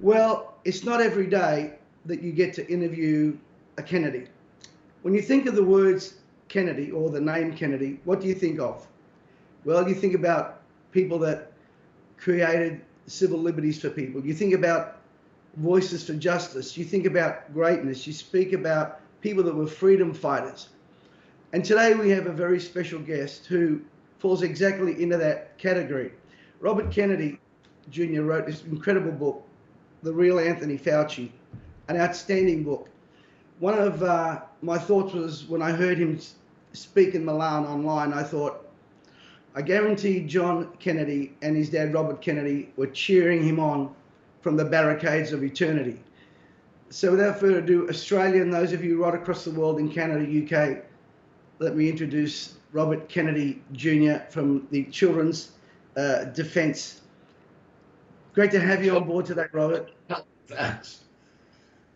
Well, it's not every day that you get to interview a Kennedy. When you think of the words Kennedy or the name Kennedy, what do you think of? Well, you think about people that created civil liberties for people. You think about voices for justice. You think about greatness. You speak about people that were freedom fighters. And today we have a very special guest who falls exactly into that category. Robert Kennedy Jr. wrote this incredible book, The Real Anthony Fauci, an outstanding book. One of my thoughts was when I heard him speak in Milan online, I thought, I guarantee John Kennedy and his dad, Robert Kennedy, were cheering him on from the barricades of eternity. So without further ado, Australia and those of you right across the world in Canada, UK, let me introduce Robert Kennedy Jr. from the Children's Defence. Great to have you on board today, Robert. Thanks.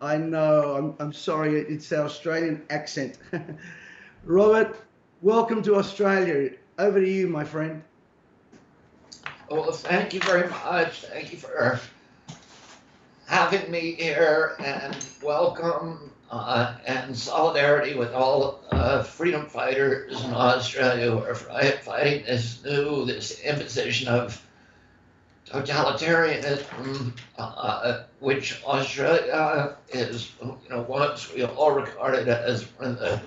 I know, I'm sorry, it's our Australian accent. Robert, welcome to Australia. Over to you, my friend. Well, thank you very much. Thank you for having me here, and welcome and solidarity with all freedom fighters in Australia who are fighting this imposition of totalitarianism, which Australia is, once we all regarded as one of the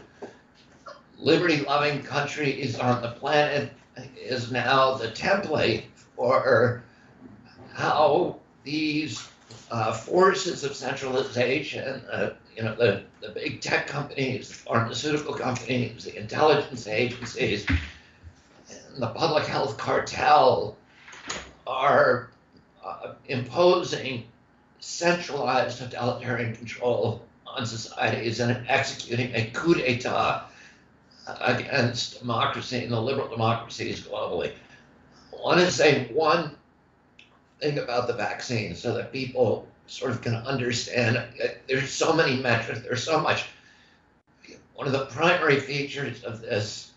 liberty-loving countries on the planet, is now the template for how these forces of centralization, the big tech companies, the pharmaceutical companies, the intelligence agencies, and the public health cartel are imposing centralized totalitarian control on societies and executing a coup d'etat against democracy and the liberal democracies globally. I want to say one thing about the vaccine so that people sort of can understand. There's so many metrics, there's so much. One of the primary features of this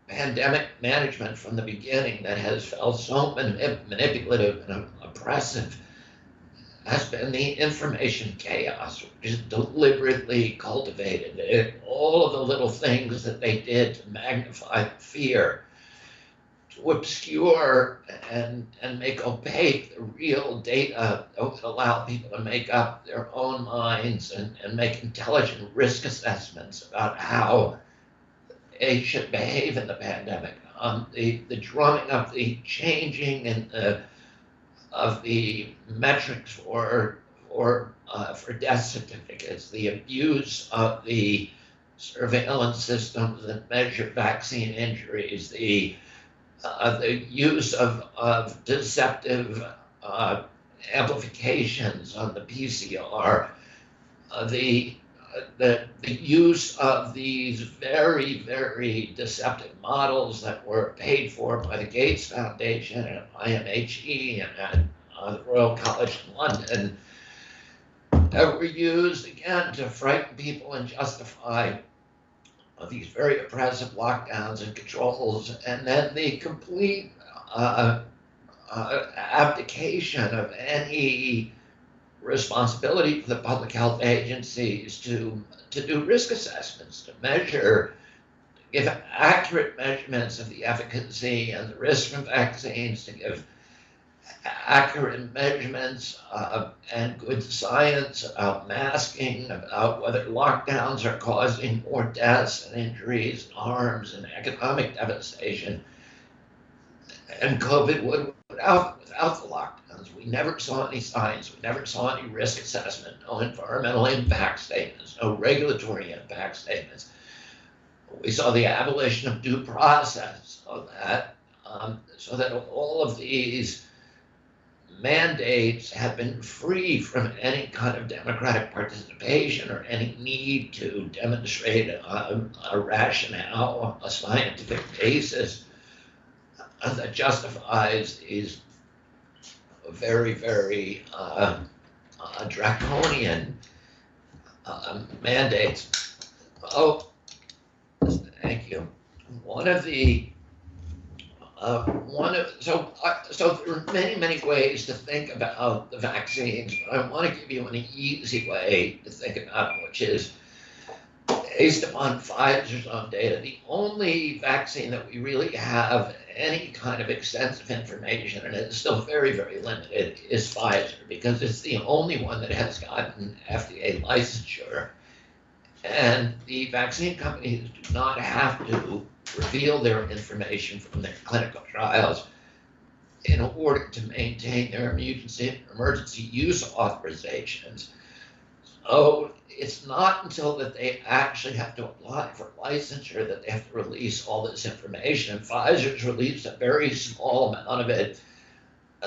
pandemic management from the beginning that has felt so manipulative and oppressive has been the information chaos, which is deliberately cultivated. All of the little things that they did to magnify fear, to obscure and make opaque the real data that would allow people to make up their own minds and make intelligent risk assessments about how they should behave in the pandemic. The drumming up, the changing of the metrics for death certificates, the abuse of the surveillance systems that measure vaccine injuries, the use of deceptive amplifications on the PCR, the use of these very, very deceptive models that were paid for by the Gates Foundation and IMHE and the Royal College in London, that were used again to frighten people and justify these very oppressive lockdowns and controls, and then the complete abdication of any responsibility for the public health agencies to do risk assessments, to measure, give accurate measurements of the efficacy and the risk from vaccines, to give accurate measurements and good science about masking, about whether lockdowns are causing more deaths and injuries and harms and economic devastation. And COVID would, without the lockdowns, we never saw any science, we never saw any risk assessment, no environmental impact statements, no regulatory impact statements. We saw the abolition of due process, so that all of these mandates have been free from any kind of democratic participation or any need to demonstrate a rationale, a scientific basis that justifies these very, very draconian mandates. Oh, thank you. One of the So there are many ways to think about the vaccines, but I want to give you an easy way to think about it, which is based upon Pfizer's own data. The only vaccine that we really have any kind of extensive information, and it's still very limited, is Pfizer, because it's the only one that has gotten FDA licensure. And the vaccine companies do not have to reveal their information from their clinical trials in order to maintain their emergency use authorizations. So it's not until that they actually have to apply for licensure that they have to release all this information. And Pfizer's released a very small amount of it.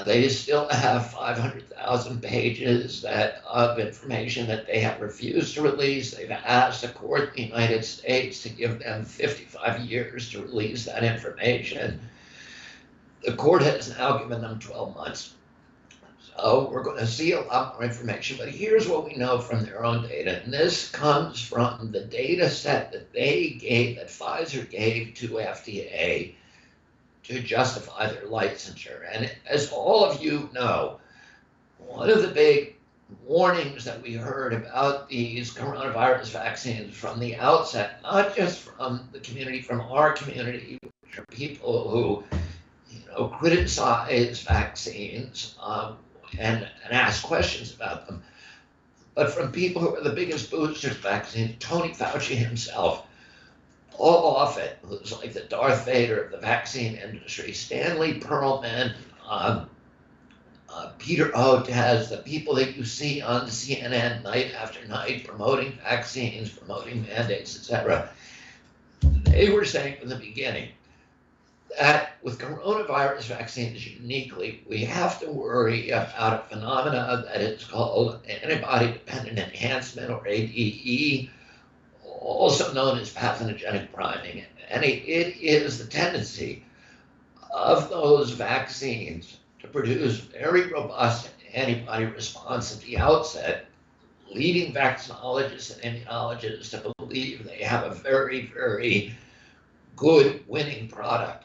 They still have 500,000 pages of information that they have refused to release. They've asked the court in the United States to give them 55 years to release that information. The court has now given them 12 months. So we're going to see a lot more information, but here's what we know from their own data. And this comes from the data set that that Pfizer gave to FDA to justify their licensure. And as all of you know, one of the big warnings that we heard about these coronavirus vaccines from the outset, not just from the community, from our community, which are people who criticize vaccines and ask questions about them, but from people who are the biggest boosters of vaccines, Tony Fauci himself, Paul Offit, who's like the Darth Vader of the vaccine industry, Stanley Perlman, Peter Hotez, the people that you see on CNN night after night promoting vaccines, promoting mandates, etc. They were saying from the beginning that with coronavirus vaccines uniquely, we have to worry about a phenomena that is called antibody-dependent enhancement, or ADE, also known as pathogenic priming. And it is the tendency of those vaccines to produce very robust antibody response at the outset, leading vaccinologists and immunologists to believe they have a very good winning product.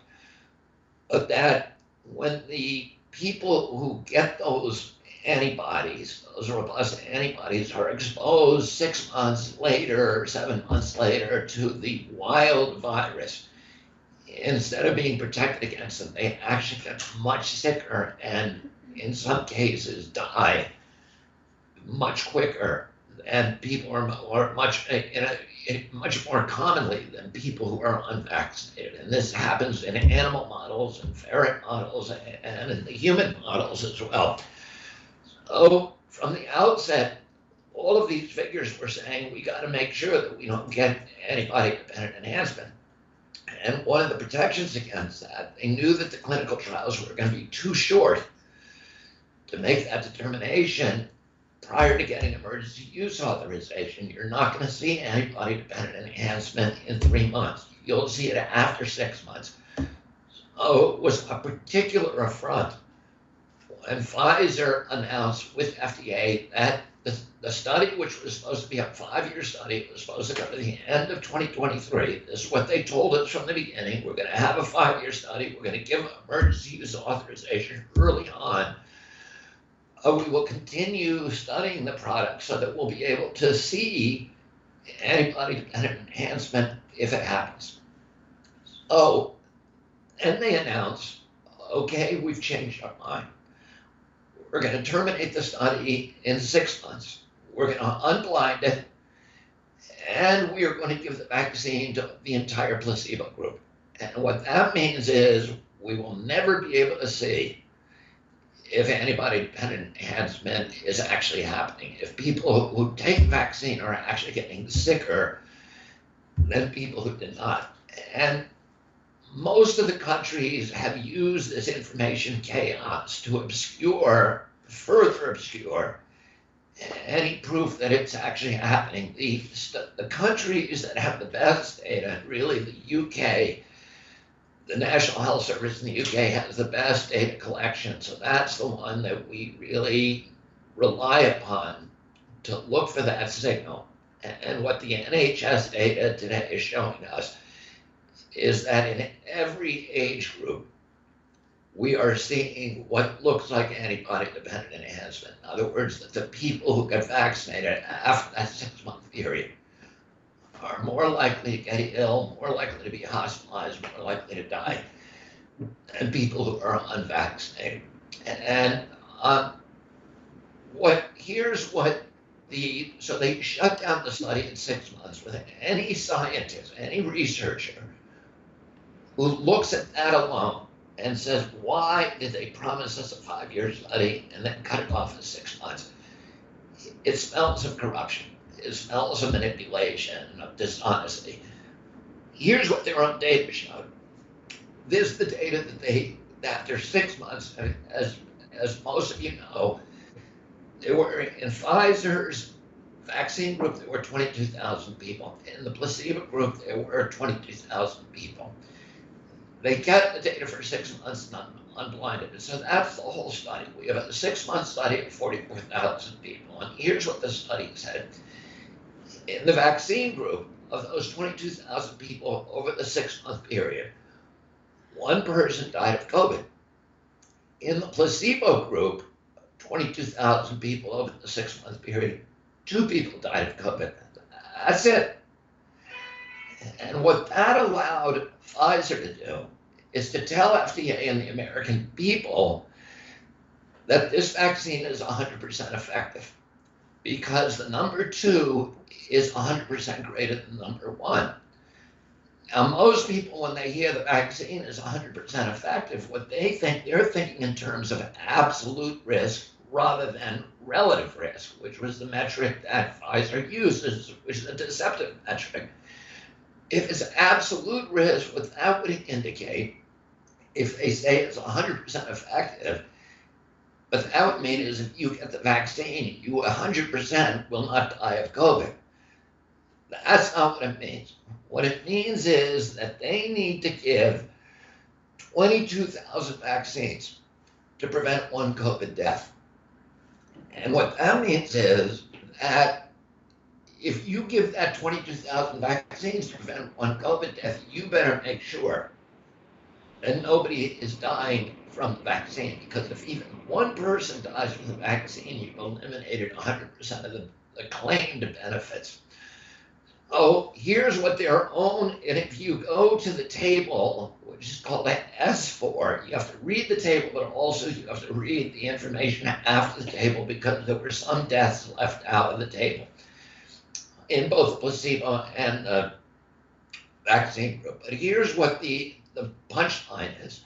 But that when the people who get those antibodies, those robust antibodies, are exposed 6 months later or 7 months later to the wild virus, instead of being protected against them, they actually get much sicker and in some cases die much quicker, and people are much more commonly than people who are unvaccinated. And this happens in animal models and ferret models and in the human models as well. So from the outset, all of these figures were saying we got to make sure that we don't get antibody-dependent enhancement. And one of the protections against that, they knew that the clinical trials were going to be too short to make that determination prior to getting emergency use authorization. You're not going to see antibody-dependent enhancement in 3 months. You'll see it after 6 months. So it was a particular affront when Pfizer announced with FDA that the study, which was supposed to be a 5-year study, was supposed to go to the end of 2023. This is what they told us from the beginning. We're going to have a 5-year study. We're going to give emergency use authorization early on. We will continue studying the product so that we'll be able to see antibody-dependent enhancement if it happens. Oh, and they announced, okay, we've changed our mind. We're going to terminate the study in 6 months. We're going to unblind it, and we are going to give the vaccine to the entire placebo group. And what that means is we will never be able to see if antibody-dependent enhancement is actually happening. If people who take the vaccine are actually getting sicker than people who did not. And most of the countries have used this information chaos to further obscure any proof that it's actually happening. The countries that have the best data, really the UK, the National Health Service in the UK has the best data collection. So that's the one that we really rely upon to look for that signal. And what the NHS data today is showing us is that in every age group, we are seeing what looks like antibody-dependent enhancement. In other words, that the people who get vaccinated after that 6-month period are more likely to get ill, more likely to be hospitalized, more likely to die than people who are unvaccinated. And so they shut down the study in 6 months with any scientist, any researcher who looks at that alone and says, why did they promise us a 5-year study and then cut it off in 6 months? It smells of corruption. It smells of manipulation, of dishonesty. Here's what their own data showed. This is the data that after 6 months, as most of you know, there were in Pfizer's vaccine group, there were 22,000 people. In the placebo group, there were 22,000 people. They kept the data for 6 months unblinded. So that's the whole study. We have a 6-month study of 44,000 people. And here's what the study said. In the vaccine group, of those 22,000 people over the 6-month period, 1 person died of COVID. In the placebo group, 22,000 people over the 6-month period, 2 people died of COVID. That's it. And what that allowed Pfizer to do is to tell FDA and the American people that this vaccine is 100% effective because the number 2 is 100% greater than number 1. Now, most people, when they hear the vaccine is 100% effective, what they think, they're thinking in terms of absolute risk rather than relative risk, which was the metric that Pfizer uses, which is a deceptive metric. If it's absolute risk, what that would indicate, if they say it's 100% effective, what that would mean is if you get the vaccine, you 100% will not die of COVID. That's not what it means. What it means is that they need to give 22,000 vaccines to prevent 1 COVID death. And what that means is that if you give that 22,000 vaccines to prevent 1 COVID death, you better make sure that nobody is dying from the vaccine. Because if even 1 person dies from the vaccine, you've eliminated 100% of the claimed benefits. Oh, here's what their own, and if you go to the table, which is called an S4, you have to read the table, but also you have to read the information after the table because there were some deaths left out of the table in both the placebo and the vaccine group. But here's what the punchline is.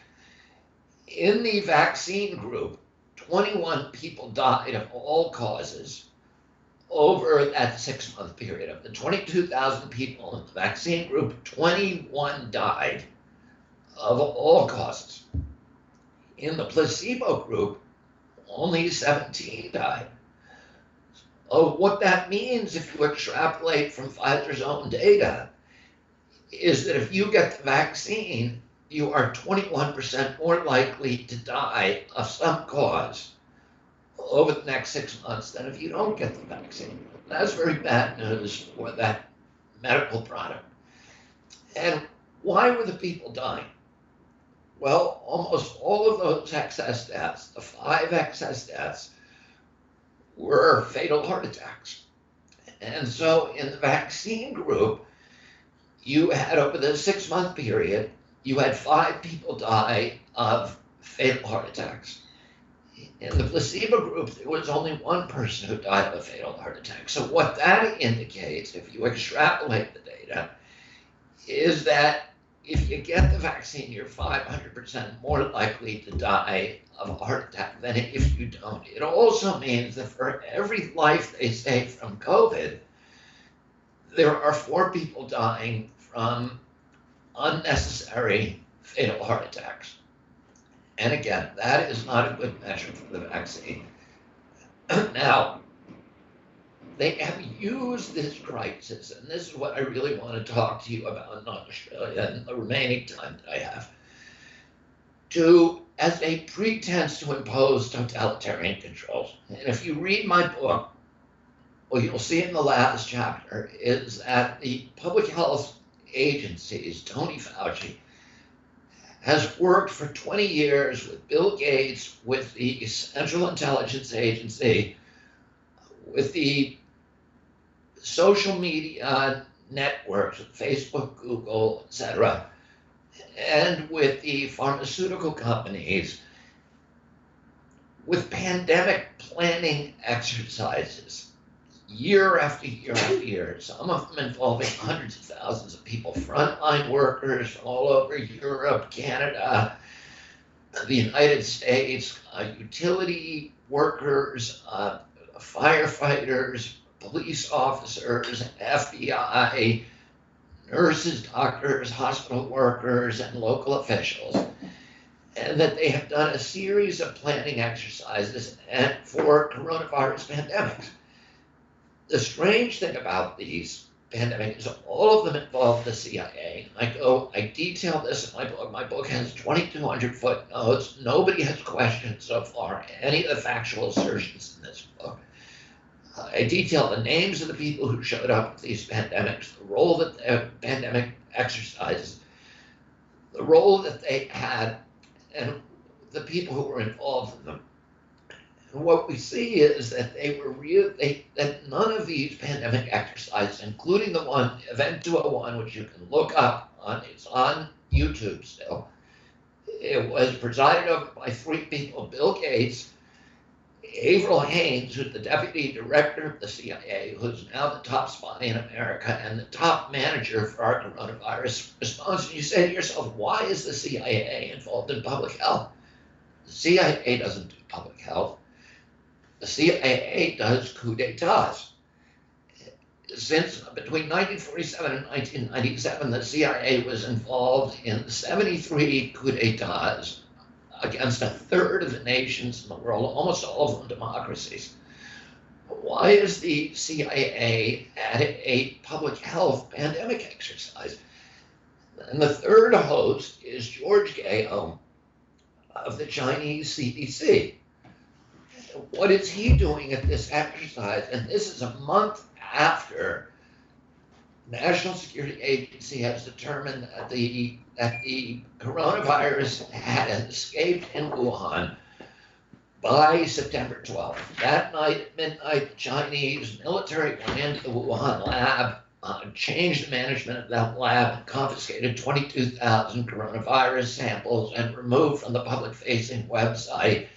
In the vaccine group, 21 people died of all causes over that 6-month period. Of the 22,000 people in the vaccine group, 21 died of all causes. In the placebo group, only 17 died. What that means, if you extrapolate from Pfizer's own data, is that if you get the vaccine, you are 21% more likely to die of some cause over the next 6 months than if you don't get the vaccine. That's very bad news for that medical product. And why were the people dying? Well, almost all of those excess deaths, the 5 excess deaths, were fatal heart attacks. And so in the vaccine group, you had over the 6-month period, you had 5 people die of fatal heart attacks. In the placebo group, there was only 1 person who died of a fatal heart attack. So what that indicates, if you extrapolate the data, is that if you get the vaccine, you're 500% more likely to die of a heart attack than if you don't. It also means that for every life they save from COVID, there are 4 people dying from unnecessary fatal heart attacks. And again, that is not a good measure for the vaccine. Now, they have used this crisis, and this is what I really want to talk to you about in Australia in the remaining time that I have, as a pretense to impose totalitarian controls. And if you read my book, what you'll see in the last chapter is that the public health agencies, Tony Fauci, has worked for 20 years with Bill Gates, with the Central Intelligence Agency, with the social media networks, Facebook, Google, etc., and with the pharmaceutical companies, with pandemic planning exercises, year after year after year, some of them involving hundreds of thousands of people, frontline workers from all over Europe, Canada, the United States, utility workers, firefighters, police officers, FBI, nurses, doctors, hospital workers, and local officials, and that they have done a series of planning exercises for coronavirus pandemics. The strange thing about these pandemics is all of them involve the CIA. I detail this in my book. My book has 2,200 footnotes. Nobody has questioned so far any of the factual assertions in this book. I detail the names of the people who showed up with these pandemics, the role that the pandemic exercises, the role that they had, and the people who were involved in them. And what we see is that that none of these pandemic exercises, including the one, Event 201, which you can look up it's on YouTube still. It was presided over by three people: Bill Gates, Avril Haines, who's the deputy director of the CIA, who's now the top spy in America and the top manager for our coronavirus response. And you say to yourself, why is the CIA involved in public health? The CIA doesn't do public health. The CIA does coups d'etats. Since between 1947 and 1997, the CIA was involved in 73 coups d'etats against a third of the nations in the world, almost all of them democracies. Why is the CIA at a public health pandemic exercise? And the third host is George Gao of the Chinese CDC. What is he doing at this exercise? And this is a month after the National Security Agency has determined that the coronavirus had escaped in Wuhan by September 12th. That night at midnight, the Chinese military went into the Wuhan lab, changed the management of that lab, and confiscated 22,000 coronavirus samples and removed from the public-facing website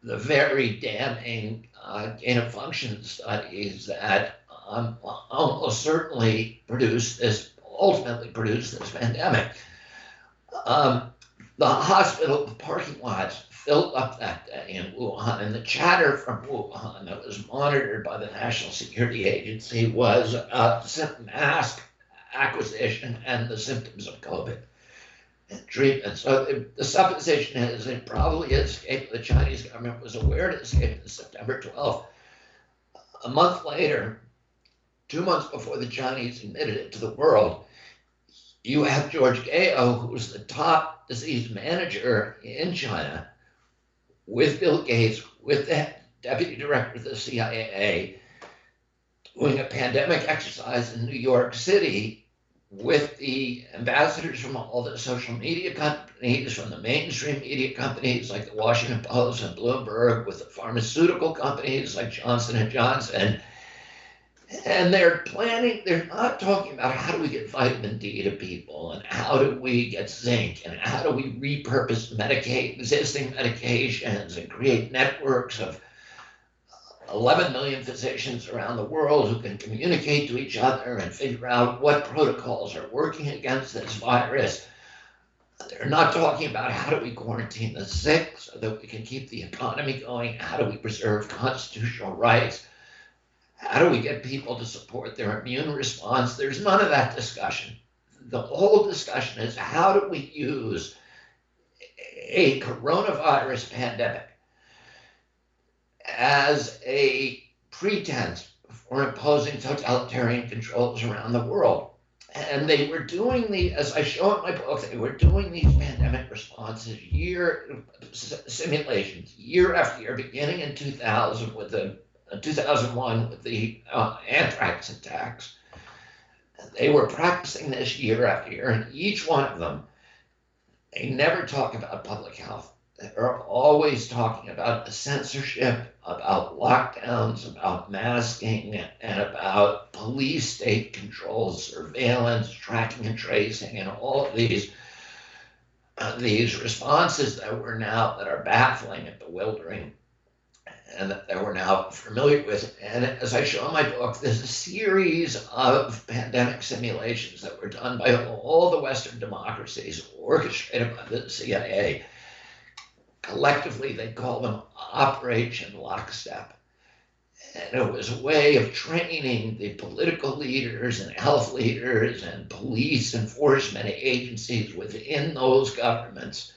the very damning gain-of-function studies that almost certainly ultimately produced this pandemic. The hospital parking lots filled up that day in Wuhan, and the chatter from Wuhan that was monitored by the National Security Agency was mask acquisition and the symptoms of COVID treatment. So the supposition is it probably escaped. The Chinese government was aware it escaped on September 12th. A month later, 2 months before the Chinese admitted it to the world, you have George Gao, who's the top disease manager in China, with Bill Gates, with the deputy director of the CIA, doing a pandemic exercise in New York City with the ambassadors from all the social media companies, from the mainstream media companies like the Washington Post and Bloomberg, with the pharmaceutical companies like Johnson & Johnson. And they're not talking about how do we get vitamin D to people and how do we get zinc and how do we repurpose existing medications and create networks of 11 million physicians around the world who can communicate to each other and figure out what protocols are working against this virus. They're not talking about how do we quarantine the sick so that we can keep the economy going, how do we preserve constitutional rights, how do we get people to support their immune response. There's none of that discussion. The whole discussion is how do we use a coronavirus pandemic as a pretense for imposing totalitarian controls around the world. And they were doing as I show in my book, they were doing these pandemic responses simulations year after year, beginning in 2000 with 2001 with the anthrax attacks. They were practicing this year after year, and each one of them, They never talk about public health. They're always talking about censorship, about lockdowns, about masking, and about police state control, surveillance, tracking and tracing, and all of these responses that are baffling and bewildering, and that we're now familiar with. And as I show in my book, there's a series of pandemic simulations that were done by all the Western democracies, orchestrated by the CIA. Collectively, they call them Operation Lockstep. And it was a way of training the political leaders and health leaders and police enforcement agencies within those governments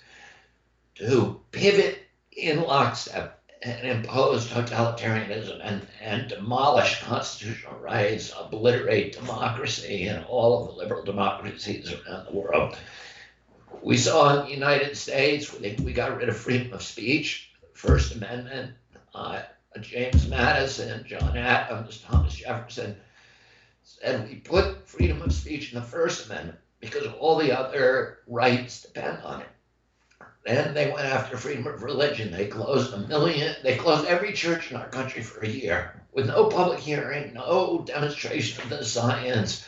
to pivot in lockstep and impose totalitarianism and demolish constitutional rights, obliterate democracy in all of the liberal democracies around the world. We saw in the United States, we got rid of freedom of speech, First Amendment. James Madison, John Adams, Thomas Jefferson said we put freedom of speech in the First Amendment because all the other rights depend on it. Then they went after freedom of religion. They closed every church in our country for a year with no public hearing, no demonstration of the science,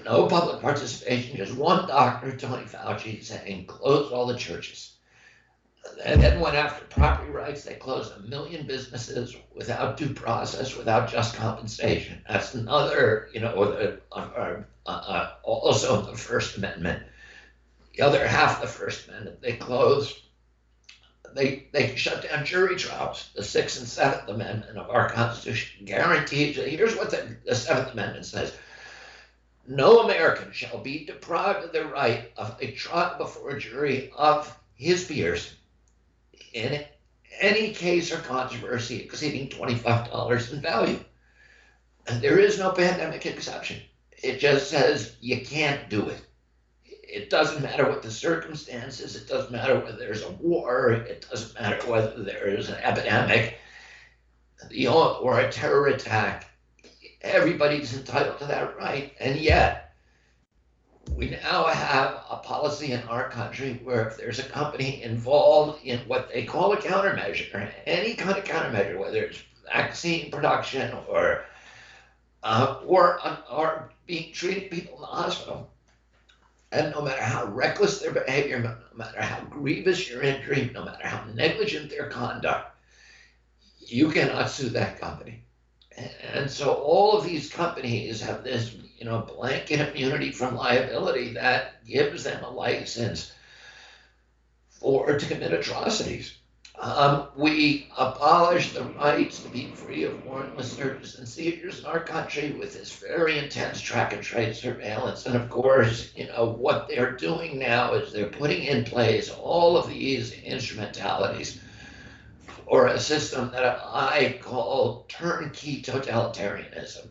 no public participation, just one doctor, Tony Fauci, saying close all the churches. And then went after property rights. They closed 1 million businesses without due process, without just compensation. That's another, also the First Amendment. The other half of the First Amendment, they closed. They shut down jury trials. The Sixth and Seventh Amendment of our Constitution guarantees. Here's what the Seventh Amendment says: no American shall be deprived of the right of a trial before a jury of his peers in any case or controversy exceeding $25 in value. And there is no pandemic exception. It just says you can't do it. It doesn't matter what the circumstances. It doesn't matter whether there's a war. It doesn't matter whether there is an epidemic or a terror attack. Everybody's entitled to that right. And yet, we now have a policy in our country where if there's a company involved in what they call a countermeasure, any kind of countermeasure, whether it's vaccine production or being treating people in the hospital, and no matter how reckless their behavior, no matter how grievous your injury, no matter how negligent their conduct, you cannot sue that company. And so all of these companies have this, blanket immunity from liability that gives them a license to commit atrocities. We abolished the rights to be free of warrantless searches and seizures in our country with this very intense track and trace surveillance. And of course, what they're doing now is they're putting in place all of these instrumentalities or a system that I call turnkey totalitarianism.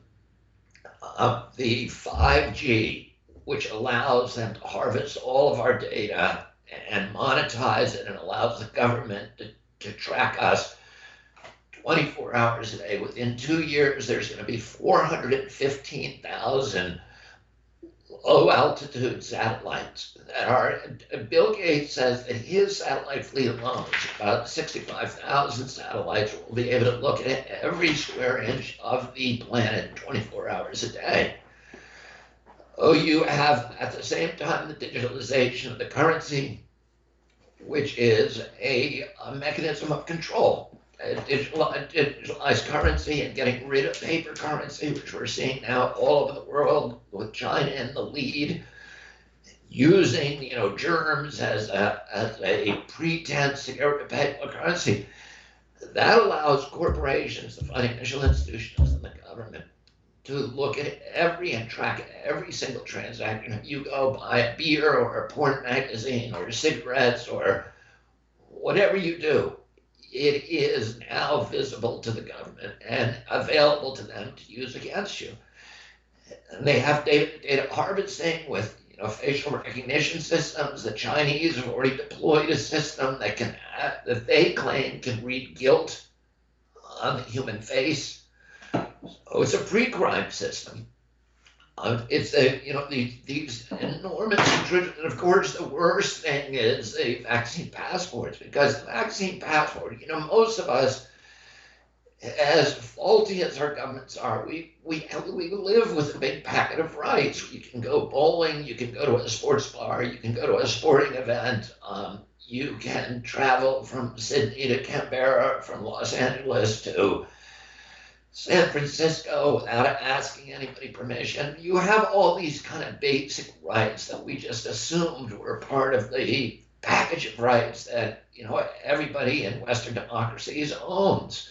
The 5G, which allows them to harvest all of our data and monetize it and allows the government to track us 24 hours a day. Within 2 years, there's going to be 415,000 low-altitude satellites that are. Bill Gates says that his satellite fleet alone is about 65,000 satellites. Will be able to look at every square inch of the planet 24 hours a day. You have at the same time the digitalization of the currency, which is a mechanism of control. Digitalized currency and getting rid of paper currency, which we're seeing now all over the world, with China in the lead, using germs as a pretense to get rid of paper currency. That allows corporations, the financial institutions, and the government to look at and track every single transaction. If you go buy a beer or a porn magazine or cigarettes or whatever you do, it is now visible to the government and available to them to use against you. And they have data harvesting with facial recognition systems. The Chinese have already deployed a system that they claim can read guilt on the human face. So it's a pre-crime system. It's these enormous intrusions. And of course, the worst thing is the vaccine passports, because the vaccine passport, most of us, as faulty as our governments are, we live with a big packet of rights. You can go bowling, you can go to a sports bar, you can go to a sporting event, you can travel from Sydney to Canberra, from Los Angeles to San Francisco without asking anybody permission. You have all these kind of basic rights that we just assumed were part of the package of rights that everybody in Western democracies owns.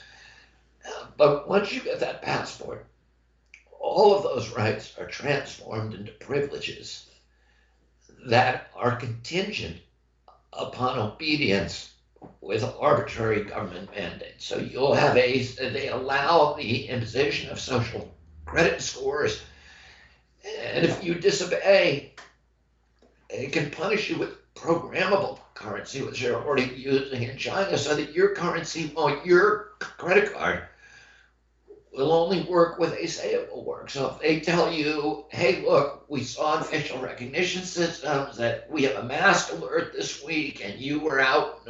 But once you get that passport, all of those rights are transformed into privileges that are contingent upon obedience with arbitrary government mandates. So you'll have they allow the imposition of social credit scores, and if you disobey, it can punish you with programmable currency, which they're already using in China, so that your currency, your credit card, will only work when they say it will work. So if they tell you, hey, look, we saw in facial recognition systems that we have a mask alert this week, and you weren't out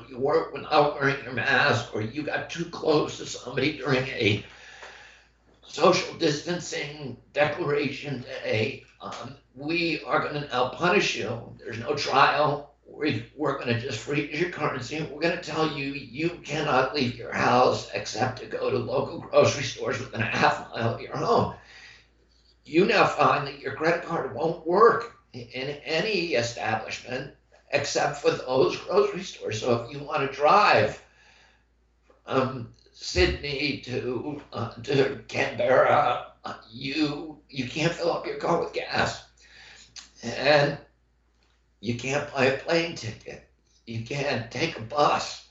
wearing your mask, or you got too close to somebody during a social distancing declaration day, we are going to now punish you. There's no trial. We're going to just freeze your currency. We're going to tell you you cannot leave your house except to go to local grocery stores within a half mile of your home. You now find that your credit card won't work in any establishment except for those grocery stores. So if you want to drive Sydney to Canberra, you can't fill up your car with gas. And you can't buy a plane ticket. You can't take a bus.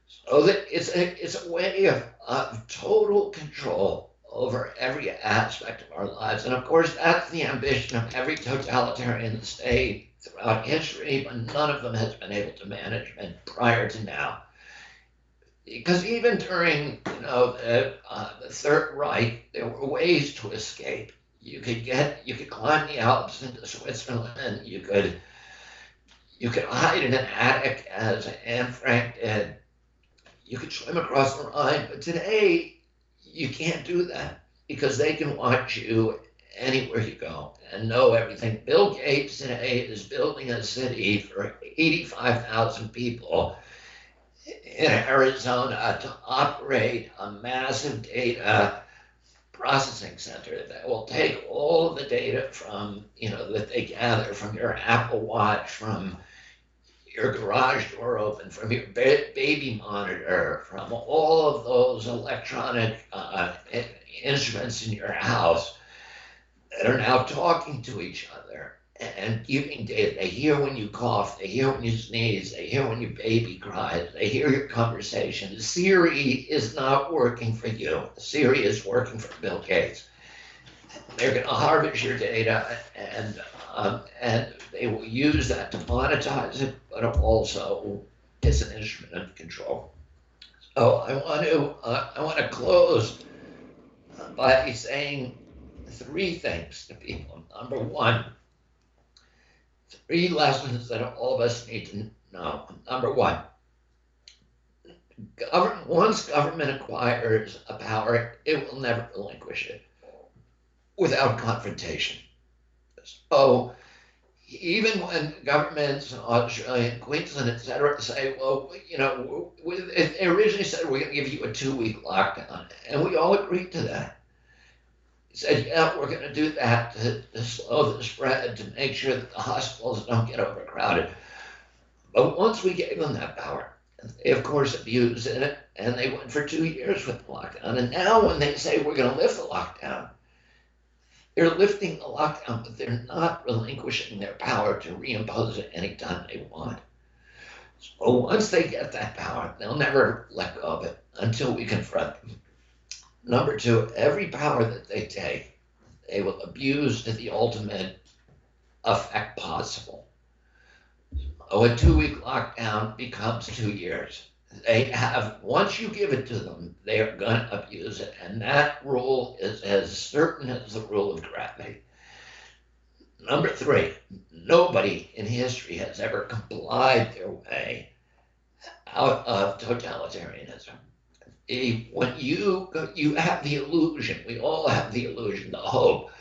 So that it's a way of total control over every aspect of our lives. And of course, that's the ambition of every totalitarian state throughout history, but none of them has been able to manage it prior to now. Because even during the Third Reich, there were ways to escape. You could climb the Alps into Switzerland. You could hide in an attic, as Anne Frank did. You could swim across the Rhine, but today you can't do that because they can watch you anywhere you go and know everything. Bill Gates today is building a city for 85,000 people in Arizona to operate a massive data processing center that will take all of the data from, that they gather from your Apple Watch, from your garage door open, from your baby monitor, from all of those electronic instruments in your house that are now talking to each other and giving data. They hear when you cough, they hear when you sneeze, they hear when your baby cries, they hear your conversation. Siri is not working for you. Siri is working for Bill Gates. They're going to harvest your data, and they will use that to monetize it, but also it's an instrument of control. So I want to close by saying three things to people. Number one, three lessons that all of us need to know. Number one, once government acquires a power, it will never relinquish it without confrontation. So even when governments in Australia and Queensland, et cetera, say, well, they originally said we're going to give you a 2-week lockdown, and we all agreed to that. Said, yeah, we're going to do that to slow the spread, to make sure that the hospitals don't get overcrowded. But once we gave them that power, they, of course, abused it, and they went for 2 years with the lockdown. And now when they say we're going to lift the lockdown, they're lifting the lockdown, but they're not relinquishing their power to reimpose it anytime they want. So once they get that power, they'll never let go of it until we confront them. Number two, every power that they take, they will abuse to the ultimate effect possible. A 2-week lockdown becomes 2 years. They have, once you give it to them, they are going to abuse it. And that rule is as certain as the rule of gravity. Number three, nobody in history has ever complied their way out of totalitarianism. When you have the illusion, we all have the illusion, the hope,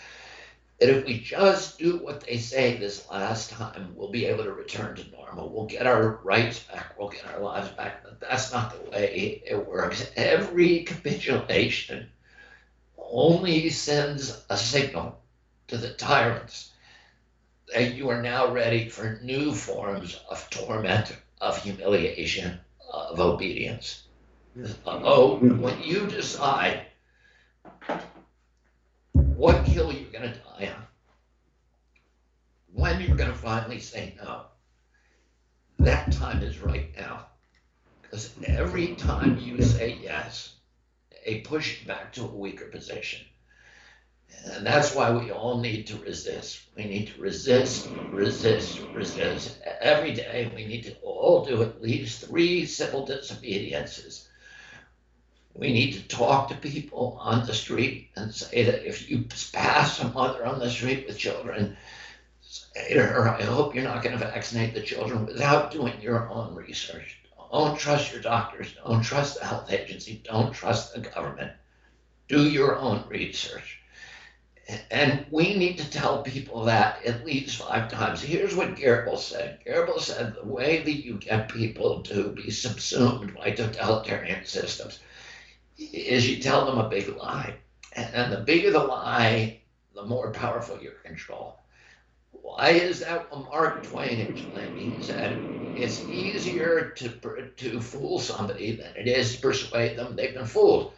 that if we just do what they say this last time, we'll be able to return to normal. We'll get our rights back. We'll get our lives back. But that's not the way it works. Every capitulation only sends a signal to the tyrants that you are now ready for new forms of torment, of humiliation, of obedience. When you decide what hill you're going to die on, when you're going to finally say no, that time is right now. Because every time you say yes, they push you back to a weaker position. And that's why we all need to resist. We need to resist, resist, resist. Every day we need to all do at least 3 civil disobediences. We need to talk to people on the street and say that if you pass a mother on the street with children, say to her, I hope you're not going to vaccinate the children without doing your own research. Don't trust your doctors. Don't trust the health agency. Don't trust the government. Do your own research. And we need to tell people that at least 5 times. Here's what Goebbels said. Goebbels said the way that you get people to be subsumed by totalitarian systems is you tell them a big lie. And the bigger the lie, the more powerful your control. Why is that? Well, Mark Twain explained. He said, it's easier to fool somebody than it is to persuade them they've been fooled.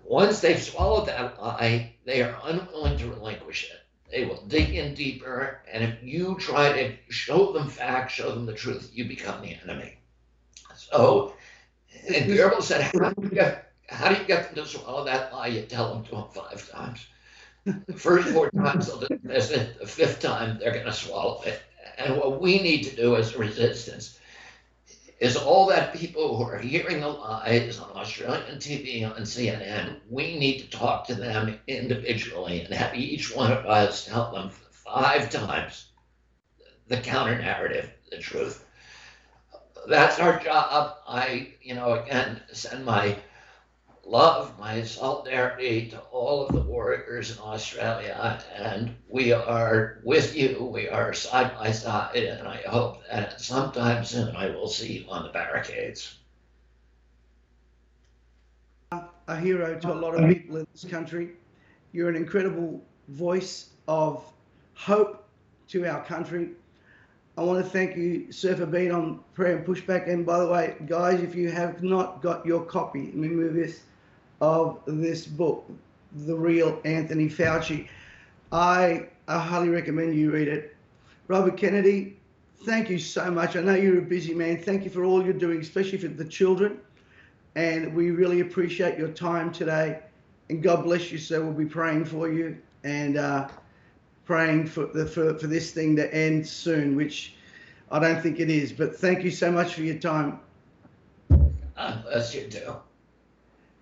Once they've swallowed that lie, they are unwilling to relinquish it. They will dig in deeper, and if you try to show them facts, show them the truth, you become the enemy. So, and Goebbels said, how do you get them to swallow that lie? You tell them to them 5 times. The first 4 times they'll dismiss it. The 5th time they're going to swallow it. And what we need to do as a resistance is all that people who are hearing the lies on Australian TV, on CNN, we need to talk to them individually and have each one of us tell them 5 times the counter narrative, the truth. That's our job. I, again, send my love, my solidarity to all of the warriors in Australia, and we are with you. We are side by side, and I hope that sometime soon I will see you on the barricades. A hero to a lot of people in this country. You're an incredible voice of hope to our country. I want to thank you, sir, for being on Prayer and Pushback. And by the way, guys, if you have not got your copy, let me move this, of this book, The Real Anthony Fauci, I highly recommend you read it. Robert Kennedy, thank you so much. I know you're a busy man. Thank you for all you're doing, especially for the children. And we really appreciate your time today. And God bless you, sir. We'll be praying for you and praying for this thing to end soon, which I don't think it is. But thank you so much for your time. God bless you too.